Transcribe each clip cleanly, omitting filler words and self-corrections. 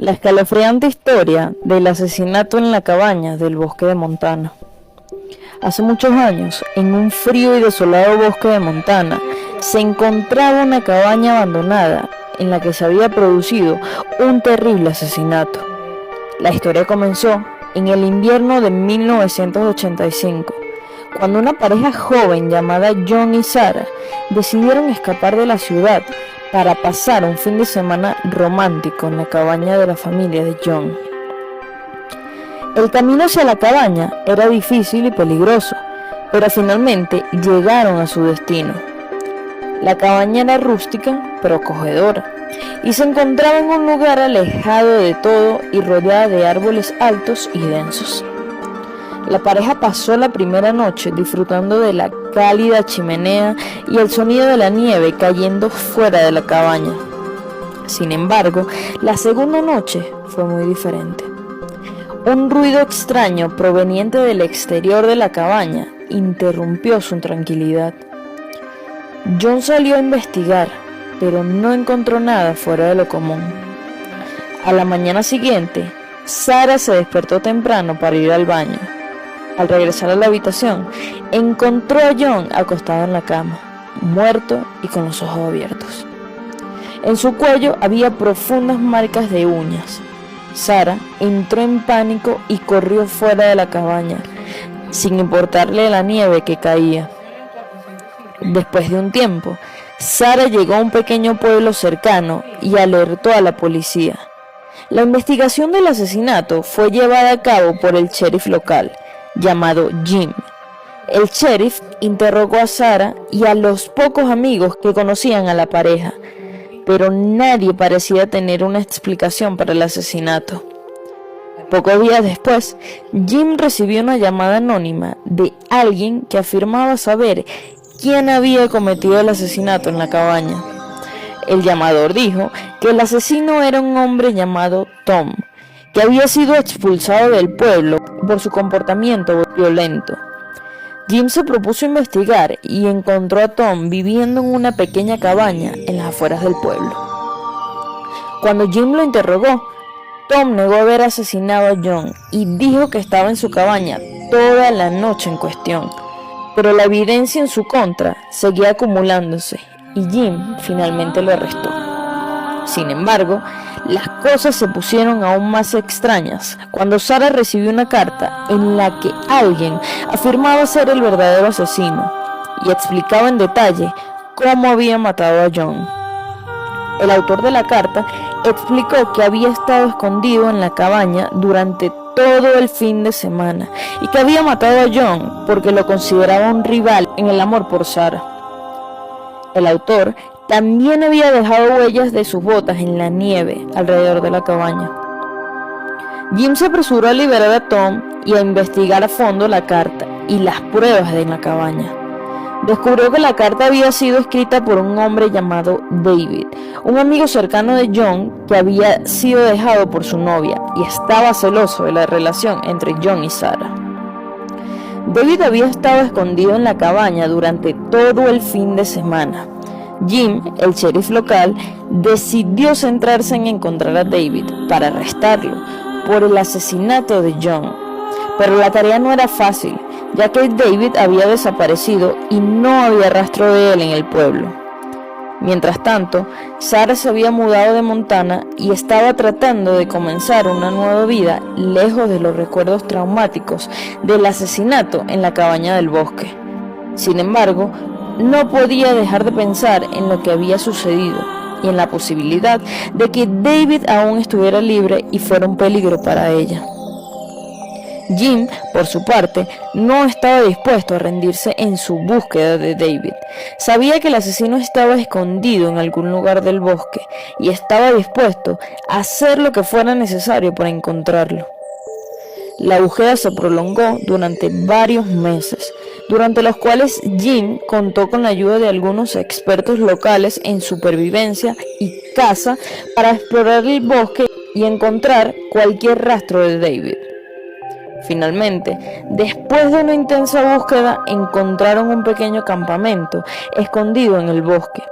La escalofriante historia del asesinato en la cabaña del bosque de Montana. Hace muchos años, en un frío y desolado bosque de Montana, se encontraba una cabaña abandonada en la que se había producido un terrible asesinato. La historia comenzó en el invierno de 1985, cuando una pareja joven llamada John y Sarah decidieron escapar de la ciudad para pasar un fin de semana romántico en la cabaña de la familia de John. El camino hacia la cabaña era difícil y peligroso, pero finalmente llegaron a su destino. La cabaña era rústica pero acogedora y se encontraba en un lugar alejado de todo y rodeada de árboles altos y densos. La pareja pasó la primera noche disfrutando de la cálida chimenea y el sonido de la nieve cayendo fuera de la cabaña. Sin embargo, la segunda noche fue muy diferente. Un ruido extraño proveniente del exterior de la cabaña interrumpió su tranquilidad. John salió a investigar, pero no encontró nada fuera de lo común. A la mañana siguiente, Sarah se despertó temprano para ir al baño. Al regresar a la habitación, encontró a John acostado en la cama, muerto y con los ojos abiertos. En su cuello había profundas marcas de uñas. Sarah entró en pánico y corrió fuera de la cabaña, sin importarle la nieve que caía. Después de un tiempo, Sarah llegó a un pequeño pueblo cercano y alertó a la policía. La investigación del asesinato fue llevada a cabo por el sheriff local, llamado Jim. El sheriff interrogó a Sarah y a los pocos amigos que conocían a la pareja, pero nadie parecía tener una explicación para el asesinato. Pocos días después, Jim recibió una llamada anónima de alguien que afirmaba saber quién había cometido el asesinato en la cabaña. El llamador dijo que el asesino era un hombre llamado Tom, que había sido expulsado del pueblo por su comportamiento violento. Jim se propuso investigar y encontró a Tom viviendo en una pequeña cabaña en las afueras del pueblo. Cuando Jim lo interrogó, Tom negó haber asesinado a John y dijo que estaba en su cabaña toda la noche en cuestión, pero la evidencia en su contra seguía acumulándose y Jim finalmente lo arrestó. Sin embargo, las cosas se pusieron aún más extrañas cuando Sarah recibió una carta en la que alguien afirmaba ser el verdadero asesino y explicaba en detalle cómo había matado a John. El autor de la carta explicó que había estado escondido en la cabaña durante todo el fin de semana y que había matado a John porque lo consideraba un rival en el amor por Sarah. El autor también había dejado huellas de sus botas en la nieve alrededor de la cabaña. Jim se apresuró a liberar a Tom y a investigar a fondo la carta y las pruebas de la cabaña. Descubrió que la carta había sido escrita por un hombre llamado David, un amigo cercano de John que había sido dejado por su novia y estaba celoso de la relación entre John y Sarah. David había estado escondido en la cabaña durante todo el fin de semana. Jim, el sheriff local, decidió centrarse en encontrar a David para arrestarlo por el asesinato de John. Pero la tarea no era fácil, ya que David había desaparecido y no había rastro de él en el pueblo. Mientras tanto, Sarah se había mudado de Montana y estaba tratando de comenzar una nueva vida lejos de los recuerdos traumáticos del asesinato en la cabaña del bosque. Sin embargo, no podía dejar de pensar en lo que había sucedido y en la posibilidad de que David aún estuviera libre y fuera un peligro para ella. Jim, por su parte, no estaba dispuesto a rendirse en su búsqueda de David. Sabía que el asesino estaba escondido en algún lugar del bosque y estaba dispuesto a hacer lo que fuera necesario para encontrarlo. La búsqueda se prolongó durante varios meses, durante los cuales Jim contó con la ayuda de algunos expertos locales en supervivencia y caza para explorar el bosque y encontrar cualquier rastro de David. Finalmente, después de una intensa búsqueda, encontraron un pequeño campamento escondido en el bosque,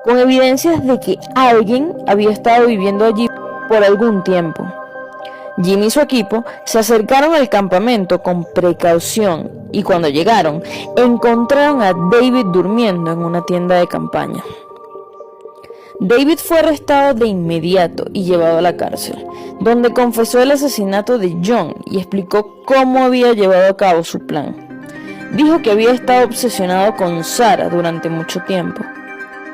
con evidencias de que alguien había estado viviendo allí por algún tiempo. Jim y su equipo se acercaron al campamento con precaución y cuando llegaron encontraron a David durmiendo en una tienda de campaña. David fue arrestado de inmediato y llevado a la cárcel, donde confesó el asesinato de John y explicó cómo había llevado a cabo su plan. Dijo que había estado obsesionado con Sarah durante mucho tiempo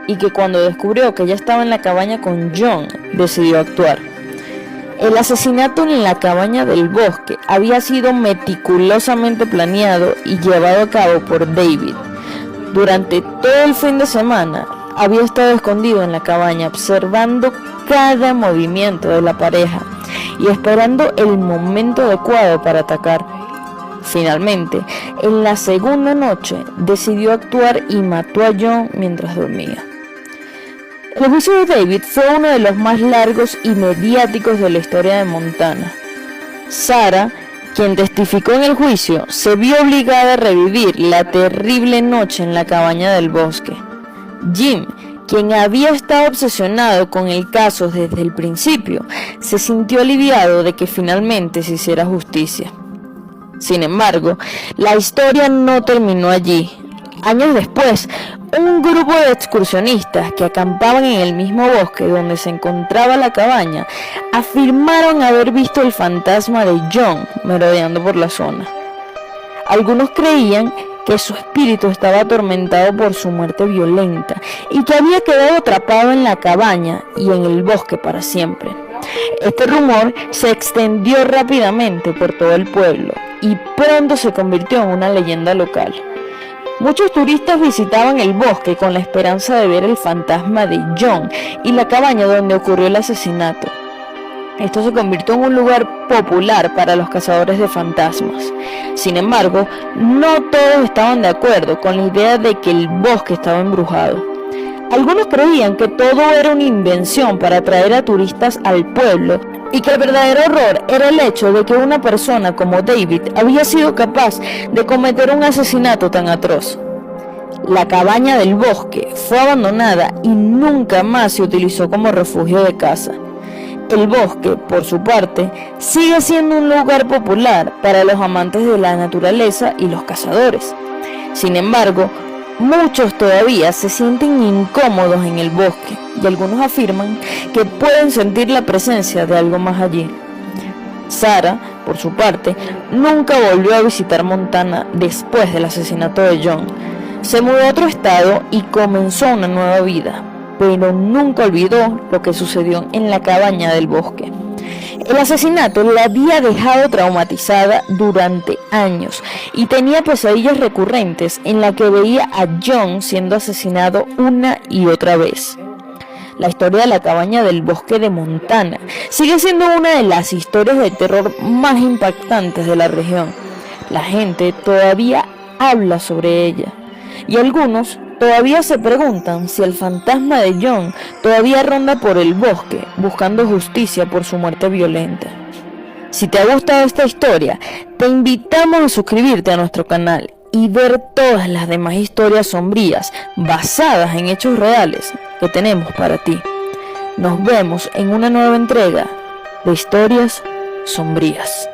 y que cuando descubrió que ella estaba en la cabaña con John, decidió actuar. El asesinato en la cabaña del bosque había sido meticulosamente planeado y llevado a cabo por David. Durante todo el fin de semana, había estado escondido en la cabaña observando cada movimiento de la pareja y esperando el momento adecuado para atacar. Finalmente, en la segunda noche, decidió actuar y mató a John mientras dormía. El juicio de David fue uno de los más largos y mediáticos de la historia de Montana. Sarah, quien testificó en el juicio, se vio obligada a revivir la terrible noche en la cabaña del bosque. Jim, quien había estado obsesionado con el caso desde el principio, se sintió aliviado de que finalmente se hiciera justicia. Sin embargo, la historia no terminó allí. Años después, un grupo de excursionistas que acampaban en el mismo bosque donde se encontraba la cabaña afirmaron haber visto el fantasma de John merodeando por la zona. Algunos creían que su espíritu estaba atormentado por su muerte violenta y que había quedado atrapado en la cabaña y en el bosque para siempre. Este rumor se extendió rápidamente por todo el pueblo y pronto se convirtió en una leyenda local. Muchos turistas visitaban el bosque con la esperanza de ver el fantasma de John y la cabaña donde ocurrió el asesinato. Esto se convirtió en un lugar popular para los cazadores de fantasmas. Sin embargo, no todos estaban de acuerdo con la idea de que el bosque estaba embrujado. Algunos creían que todo era una invención para atraer a turistas al pueblo y que el verdadero horror era el hecho de que una persona como David había sido capaz de cometer un asesinato tan atroz. La cabaña del bosque fue abandonada y nunca más se utilizó como refugio de caza. El bosque, por su parte, sigue siendo un lugar popular para los amantes de la naturaleza y los cazadores. Sin embargo, muchos todavía se sienten incómodos en el bosque y algunos afirman que pueden sentir la presencia de algo más allí. Sarah, por su parte, nunca volvió a visitar Montana después del asesinato de John. Se mudó a otro estado y comenzó una nueva vida, pero nunca olvidó lo que sucedió en la cabaña del bosque. El asesinato la había dejado traumatizada durante años y tenía pesadillas recurrentes en las que veía a John siendo asesinado una y otra vez. La historia de la cabaña del bosque de Montana sigue siendo una de las historias de terror más impactantes de la región. La gente todavía habla sobre ella y algunos todavía se preguntan si el fantasma de John todavía ronda por el bosque buscando justicia por su muerte violenta. Si te ha gustado esta historia, te invitamos a suscribirte a nuestro canal y ver todas las demás historias sombrías basadas en hechos reales que tenemos para ti. Nos vemos en una nueva entrega de Historias Sombrías.